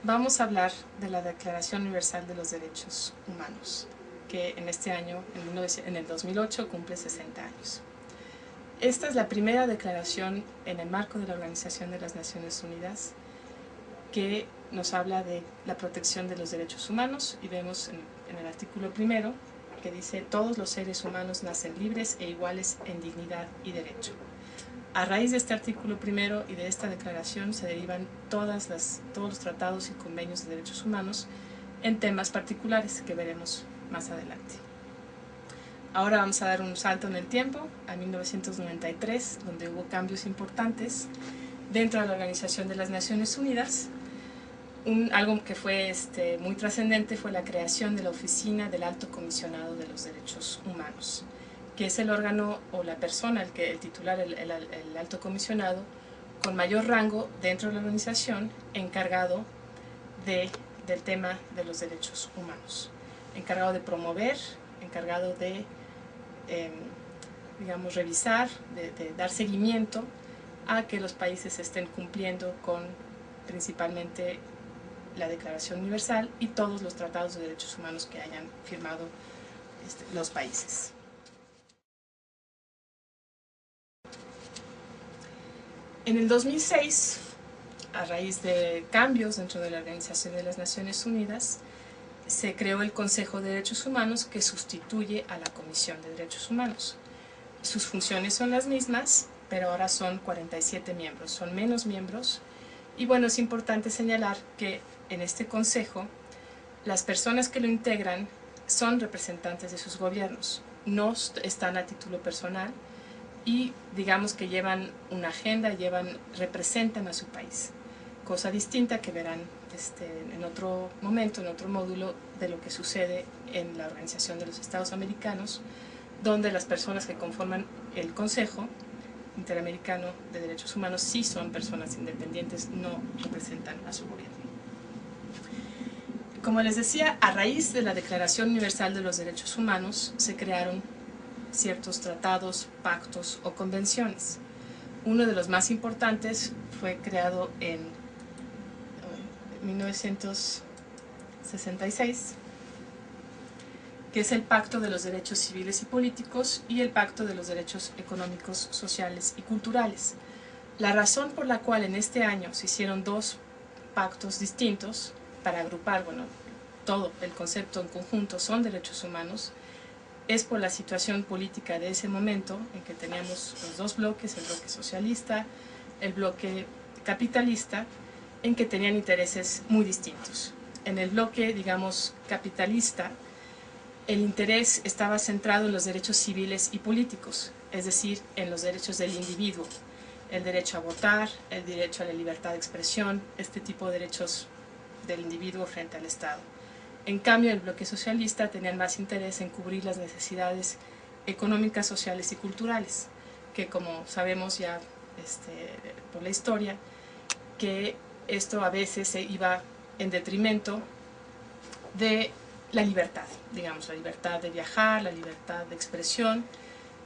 Vamos a hablar de la Declaración Universal de los Derechos Humanos, que en este año, en el 2008, cumple 60 años. Esta es la primera declaración en el marco de la Organización de las Naciones Unidas que nos habla de la protección de los derechos humanos, y vemos en el artículo primero que dice: todos los seres humanos nacen libres e iguales en dignidad y derecho. A raíz de este artículo primero y de esta declaración se derivan todos los tratados y convenios de derechos humanos en temas particulares que veremos más adelante. Ahora vamos a dar un salto en el tiempo a 1993, donde hubo cambios importantes dentro de la Organización de las Naciones Unidas. Algo que fue muy trascendente fue la creación de la Oficina del Alto Comisionado de los Derechos Humanos, que es el órgano o la persona, el titular, el alto comisionado, con mayor rango dentro de la organización, encargado del tema de los derechos humanos, encargado de promover, encargado de, revisar, de dar seguimiento a que los países estén cumpliendo con principalmente la Declaración Universal y todos los tratados de derechos humanos que hayan firmado los países. En el 2006, a raíz de cambios dentro de la Organización de las Naciones Unidas, se creó el Consejo de Derechos Humanos, que sustituye a la Comisión de Derechos Humanos. Sus funciones son las mismas, pero ahora son 47 miembros, son menos miembros. Y bueno, es importante señalar que en este consejo las personas que lo integran son representantes de sus gobiernos, no están a título personal y digamos que llevan una agenda, representan a su país, cosa distinta que verán en otro momento, en otro módulo, de lo que sucede en la Organización de los Estados Americanos, donde las personas que conforman el Consejo Interamericano de Derechos Humanos sí son personas independientes, no representan a su gobierno. Como les decía, a raíz de la Declaración Universal de los Derechos Humanos se crearon ciertos tratados, pactos o convenciones. Uno de los más importantes fue creado en 1966, que es el Pacto de los Derechos Civiles y Políticos y el Pacto de los Derechos Económicos, Sociales y Culturales. La razón por la cual en este año se hicieron dos pactos distintos para agrupar, todo el concepto en conjunto son derechos humanos, es por la situación política de ese momento, en que teníamos los dos bloques, el bloque socialista, el bloque capitalista, en que tenían intereses muy distintos. En el bloque, capitalista, el interés estaba centrado en los derechos civiles y políticos, es decir, en los derechos del individuo, el derecho a votar, el derecho a la libertad de expresión, este tipo de derechos del individuo frente al Estado. En cambio, el bloque socialista tenía más interés en cubrir las necesidades económicas, sociales y culturales, que como sabemos ya por la historia, que esto a veces se iba en detrimento de la libertad, la libertad de viajar, la libertad de expresión.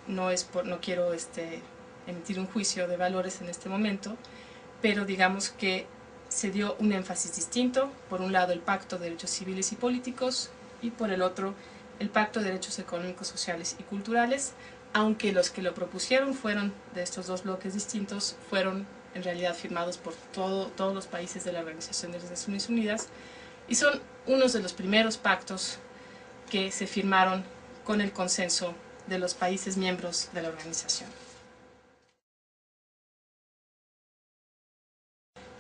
No quiero emitir un juicio de valores en este momento, pero digamos que se dio un énfasis distinto, por un lado el Pacto de Derechos Civiles y Políticos y por el otro el Pacto de Derechos Económicos, Sociales y Culturales, aunque los que lo propusieron fueron de estos dos bloques distintos, fueron en realidad firmados por todos los países de la Organización de las Naciones Unidas y son unos de los primeros pactos que se firmaron con el consenso de los países miembros de la organización.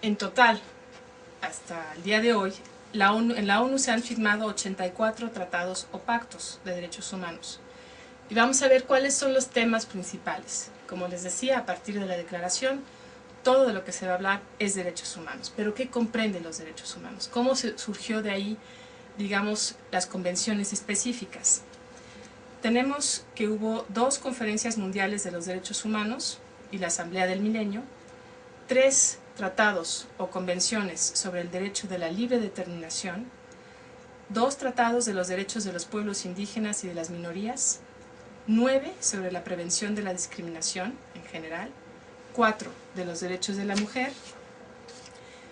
En total, hasta el día de hoy, en la ONU se han firmado 84 tratados o pactos de derechos humanos. Y vamos a ver cuáles son los temas principales. Como les decía, a partir de la declaración, todo de lo que se va a hablar es derechos humanos. Pero ¿qué comprenden los derechos humanos? ¿Cómo surgió de ahí, las convenciones específicas? Tenemos que hubo 2 conferencias mundiales de los derechos humanos y la Asamblea del Milenio, 3 tratados o convenciones sobre el derecho de la libre determinación, 2 tratados de los derechos de los pueblos indígenas y de las minorías, 9 sobre la prevención de la discriminación en general, 4 de los derechos de la mujer,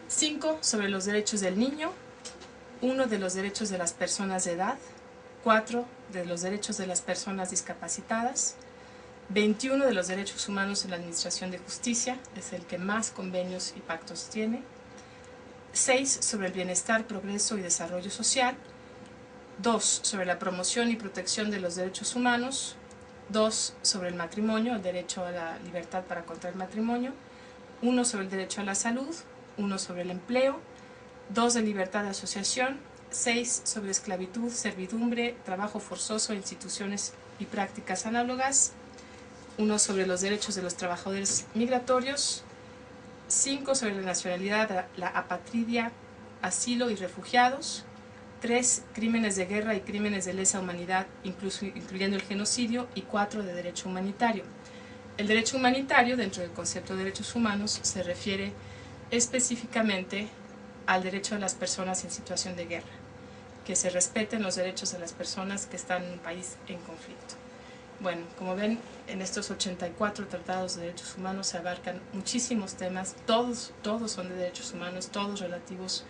5 sobre los derechos del niño, 1 de los derechos de las personas de edad, 4 de los derechos de las personas discapacitadas, 21 de los derechos humanos en la administración de justicia, es el que más convenios y pactos tiene, 6 sobre el bienestar, progreso y desarrollo social, 2 sobre la promoción y protección de los derechos humanos, 2 sobre el matrimonio, el derecho a la libertad para contraer matrimonio, 1 sobre el derecho a la salud, 1 sobre el empleo, 2 de libertad de asociación, 6 sobre esclavitud, servidumbre, trabajo forzoso, instituciones y prácticas análogas, 1 sobre los derechos de los trabajadores migratorios, 5 sobre la nacionalidad, la apatridia, asilo y refugiados, 3 crímenes de guerra y crímenes de lesa humanidad, incluyendo el genocidio, y 4 de derecho humanitario. El derecho humanitario, dentro del concepto de derechos humanos, se refiere específicamente al derecho de las personas en situación de guerra, que se respeten los derechos de las personas que están en un país en conflicto. Bueno, como ven, en estos 84 tratados de derechos humanos se abarcan muchísimos temas, todos son de derechos humanos, todos relativos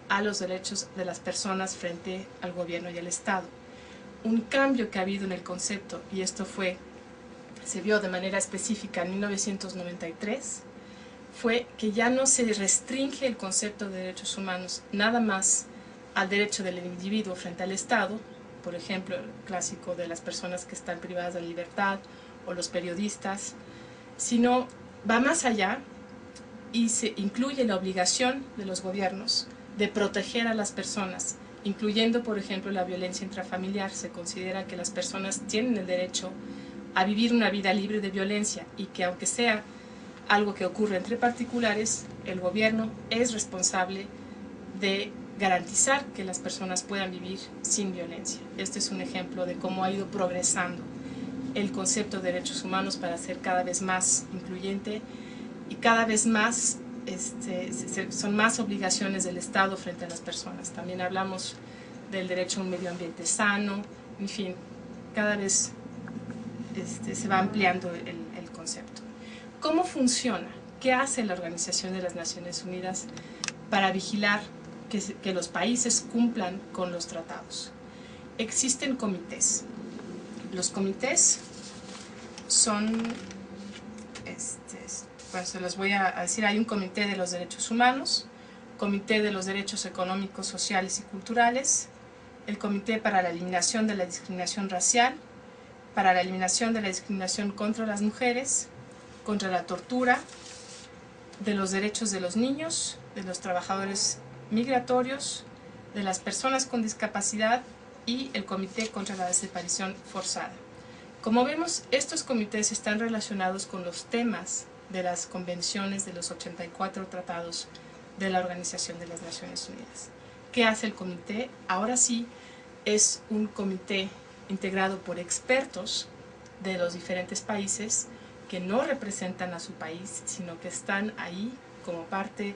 a los derechos de las personas frente al gobierno y al Estado. Un cambio que ha habido en el concepto, y esto se vio de manera específica en 1993, fue que ya no se restringe el concepto de derechos humanos nada más al derecho del individuo frente al Estado, por ejemplo, el clásico de las personas que están privadas de libertad o los periodistas, sino va más allá y se incluye la obligación de los gobiernos de proteger a las personas, incluyendo, por ejemplo, la violencia intrafamiliar. Se considera que las personas tienen el derecho a vivir una vida libre de violencia y que, aunque sea algo que ocurre entre particulares, el gobierno es responsable de garantizar que las personas puedan vivir sin violencia. Este es un ejemplo de cómo ha ido progresando el concepto de derechos humanos para ser cada vez más incluyente y cada vez más son más obligaciones del Estado frente a las personas. También hablamos del derecho a un medio ambiente sano, en fin, cada vez se va ampliando el concepto. ¿Cómo funciona? ¿Qué hace la Organización de las Naciones Unidas para vigilar que los países cumplan con los tratados? Existen comités. Los comités son, pues se los voy a decir, hay un comité de los derechos humanos, comité de los derechos económicos, sociales y culturales, el comité para la eliminación de la discriminación racial, para la eliminación de la discriminación contra las mujeres, contra la tortura, de los derechos de los niños, de los trabajadores migratorios, de las personas con discapacidad y el Comité contra la Desaparición Forzada. Como vemos, estos comités están relacionados con los temas de las convenciones de los 84 tratados de la Organización de las Naciones Unidas. ¿Qué hace el comité? Ahora sí, es un comité integrado por expertos de los diferentes países que no representan a su país, sino que están ahí como parte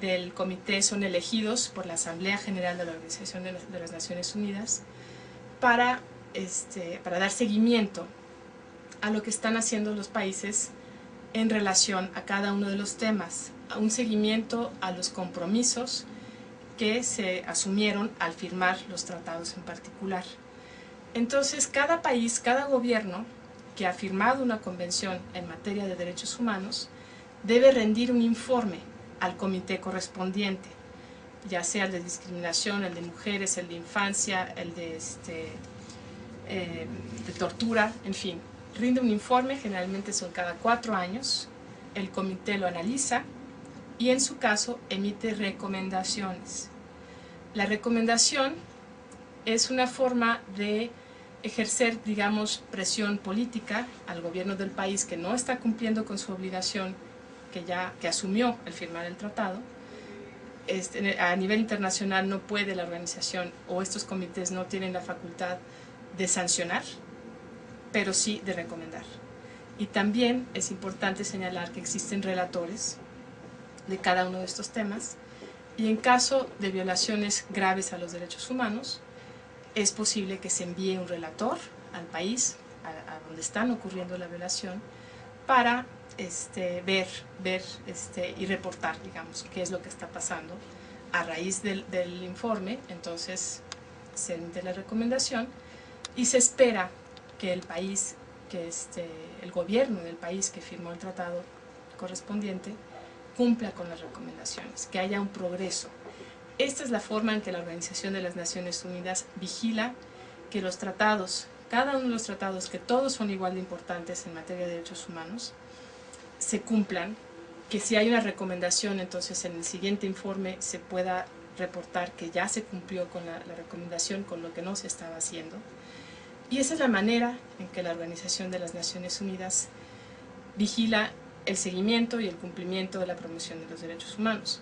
del comité, son elegidos por la Asamblea General de la Organización de las Naciones Unidas para dar seguimiento a lo que están haciendo los países en relación a cada uno de los temas, a un seguimiento a los compromisos que se asumieron al firmar los tratados en particular. Entonces, cada país, cada gobierno que ha firmado una convención en materia de derechos humanos debe rendir un informe al comité correspondiente, ya sea el de discriminación, el de mujeres, el de infancia, el de tortura, en fin. Rinde un informe, generalmente son cada 4 años, el comité lo analiza y en su caso emite recomendaciones. La recomendación es una forma de ejercer, digamos, presión política al gobierno del país que no está cumpliendo con su obligación que asumió al firmar el tratado. A nivel internacional no puede la organización o estos comités no tienen la facultad de sancionar, pero sí de recomendar. Y también es importante señalar que existen relatores de cada uno de estos temas y en caso de violaciones graves a los derechos humanos es posible que se envíe un relator al país a donde están ocurriendo la violación para ver y reportar, digamos, qué es lo que está pasando. A raíz del informe, entonces se emite la recomendación y se espera que el país, el gobierno del país que firmó el tratado correspondiente, cumpla con las recomendaciones, que haya un progreso. Esta es la forma en que la Organización de las Naciones Unidas vigila que los tratados, cada uno de los tratados, que todos son igual de importantes en materia de derechos humanos, se cumplan, que si hay una recomendación, entonces en el siguiente informe se pueda reportar que ya se cumplió con la recomendación, con lo que no se estaba haciendo. Y esa es la manera en que la Organización de las Naciones Unidas vigila el seguimiento y el cumplimiento de la promoción de los derechos humanos.